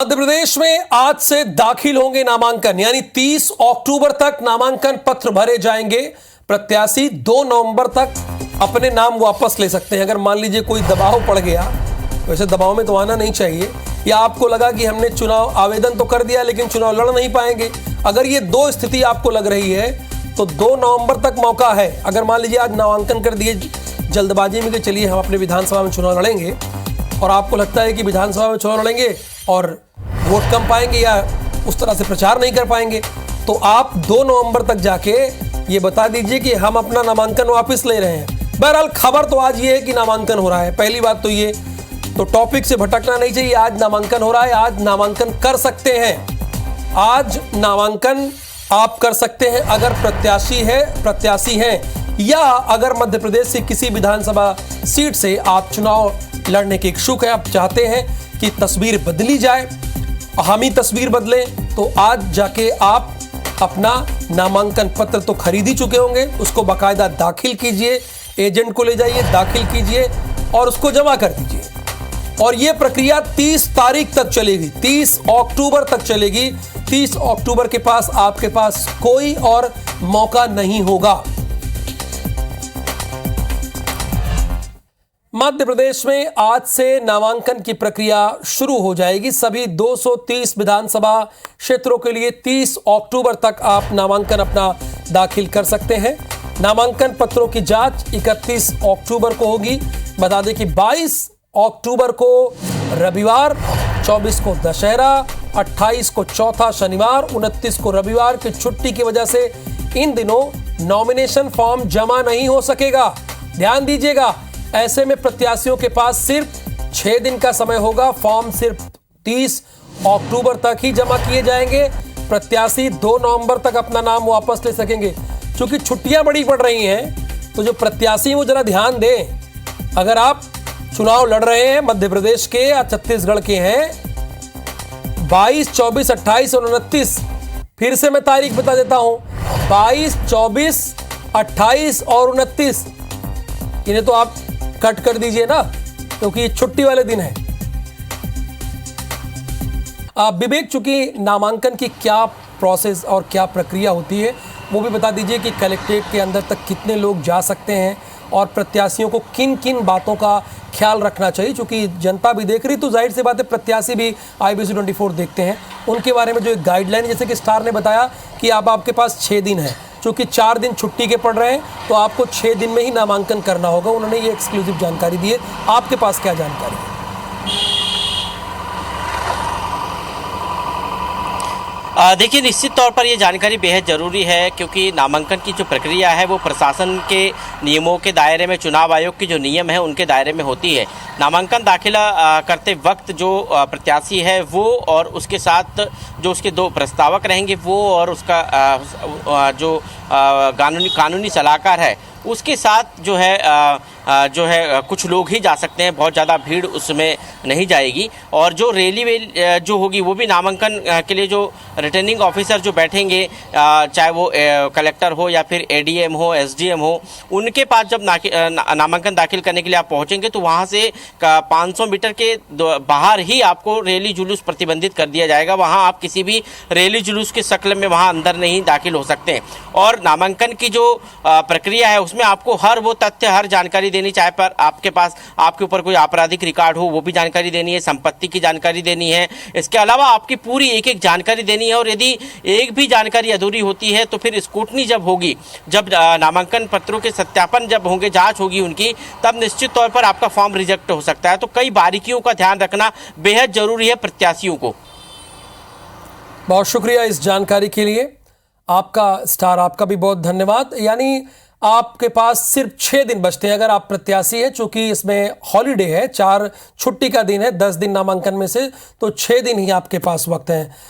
मध्य प्रदेश में आज से दाखिल होंगे नामांकन, यानी 30 अक्टूबर तक नामांकन पत्र भरे जाएंगे। प्रत्याशी 2 नवंबर तक अपने नाम वापस ले सकते हैं। अगर मान लीजिए कोई दबाव पड़ गया, वैसे दबाव में तो आना नहीं चाहिए, या आपको लगा कि हमने चुनाव आवेदन तो कर दिया लेकिन चुनाव लड़ नहीं पाएंगे, अगर ये 2 स्थिति आपको लग रही है तो 2 नवंबर तक मौका है। अगर मान लीजिए आज नामांकन कर दिए जल्दबाजी में कि चलिए हम अपने विधानसभा में चुनाव लड़ेंगे, और आपको लगता है कि विधानसभा में चुनाव लड़ेंगे और वोट कम पाएंगे या उस तरह से प्रचार नहीं कर पाएंगे, तो आप 2 नवंबर तक जाके ये बता दीजिए कि हम अपना नामांकन वापस ले रहे हैं। बहरहाल खबर तो आज ये है कि नामांकन हो रहा है। पहली बात तो ये, तो टॉपिक से भटकना नहीं चाहिए। आज नामांकन हो रहा है, आज नामांकन कर सकते हैं। आज नामांकन आप कर सकते हैं अगर प्रत्याशी हैं या अगर मध्य प्रदेश से किसी विधानसभा सीट से आप चुनाव लड़ने के इच्छुक हैं, आप चाहते हैं कि तस्वीर बदली जाए, हम ही तस्वीर बदलें, तो आज जाके आप अपना नामांकन पत्र तो खरीद ही चुके होंगे, उसको बाकायदा दाखिल कीजिए, एजेंट को ले जाइए, दाखिल कीजिए और उसको जमा कर दीजिए। और यह प्रक्रिया 30 तारीख तक चलेगी, 30 अक्टूबर तक चलेगी। 30 अक्टूबर के पास आपके पास कोई और मौका नहीं होगा। मध्य प्रदेश में आज से नामांकन की प्रक्रिया शुरू हो जाएगी। सभी 230 विधानसभा क्षेत्रों के लिए 30 अक्टूबर तक आप नामांकन अपना दाखिल कर सकते हैं। नामांकन पत्रों की जांच 31 अक्टूबर को होगी। बता दें कि 22 अक्टूबर को रविवार, 24 को दशहरा, 28 को चौथा शनिवार, 29 को रविवार की छुट्टी की वजह से इन दिनों नॉमिनेशन फॉर्म जमा नहीं हो सकेगा। ध्यान दीजिएगा, ऐसे में प्रत्याशियों के पास सिर्फ 6 दिन का समय होगा। फॉर्म सिर्फ 30 अक्टूबर तक ही जमा किए जाएंगे। प्रत्याशी 2 नवंबर तक अपना नाम वापस ले सकेंगे। क्योंकि छुट्टियां बड़ी पड़ रही हैं, तो जो प्रत्याशी वो जरा ध्यान दें। अगर आप चुनाव लड़ रहे हैं, मध्य प्रदेश के या छत्तीसगढ़ के हैं, 22, 24, 28 और 29, फिर से मैं तारीख बता देता हूं, 22, 24, 28 और 29, इन्हें तो आप कट कर दीजिए ना, क्योंकि ये छुट्टी वाले दिन है। विवेक, चूंकि नामांकन की क्या प्रोसेस और क्या प्रक्रिया होती है वो भी बता दीजिए कि कलेक्ट्रेट के अंदर तक कितने लोग जा सकते हैं और प्रत्याशियों को किन किन बातों का ख्याल रखना चाहिए। क्योंकि जनता भी देख रही, तो जाहिर सी बात है प्रत्याशी भी IBC 24 देखते हैं। उनके बारे में जो एक गाइडलाइन, जैसे कि स्टार ने बताया कि अब आपके पास 6 दिन है, चूँकि 4 दिन छुट्टी के पड़ रहे हैं, तो आपको 6 दिन में ही नामांकन करना होगा। उन्होंने ये एक्सक्लूसिव जानकारी दी है। आपके पास क्या जानकारी है? देखिए, निश्चित तौर पर ये जानकारी बेहद ज़रूरी है, क्योंकि नामांकन की जो प्रक्रिया है वो प्रशासन के नियमों के दायरे में, चुनाव आयोग के जो नियम है उनके दायरे में होती है। नामांकन दाखिला करते वक्त जो प्रत्याशी है वो और उसके साथ जो उसके 2 प्रस्तावक रहेंगे वो और उसका जो कानूनी सलाहकार है उसके साथ जो है कुछ लोग ही जा सकते हैं। बहुत ज़्यादा भीड़ उसमें नहीं जाएगी। और जो रैली जो होगी वो भी नामांकन के लिए जो रिटर्निंग ऑफिसर जो बैठेंगे, चाहे वो कलेक्टर हो या फिर ADM हो, SDM हो, उनके पास जब नामांकन दाखिल करने के लिए आप पहुंचेंगे तो वहां से 500 मीटर के बाहर ही आपको रैली जुलूस प्रतिबंधित कर दिया जाएगा। वहां आप किसी भी रैली जुलूस के शक्ल में वहां अंदर नहीं दाखिल हो सकते हैं। और नामांकन की जो प्रक्रिया है उसमें आपको हर वो तथ्य, हर जानकारी देनी, चाहे पर आपके पास आपके ऊपर कोई आपराधिक रिकॉर्ड हो वो भी जानकारी देनी है, संपत्ति की जानकारी देनी है। इसके अलावा आपकी पूरी एक जानकारी देनी है। और यदि एक भी जानकारी अधूरी होती है तो फिर स्क्रूटनी जब होगी, जब नामांकन पत्रों के सत्यापन जब होंगे, जांच होगी उनकी, तब निश्चित तौर पर आपका फॉर्म रिजेक्ट हो सकता है। तो कई बारीकियों का ध्यान रखना बेहद जरूरी है प्रत्याशियों को। बहुत शुक्रिया इस जानकारी के लिए आपका। स्टार, आपका भी बहुत धन्यवाद। यानी आपके पास सिर्फ 6 दिन बचते हैं अगर आप प्रत्याशी हैं, चूंकि इसमें हॉलीडे है, 4 छुट्टी का दिन है, 10 दिन नामांकन में से, तो 6 दिन ही आपके पास वक्त है।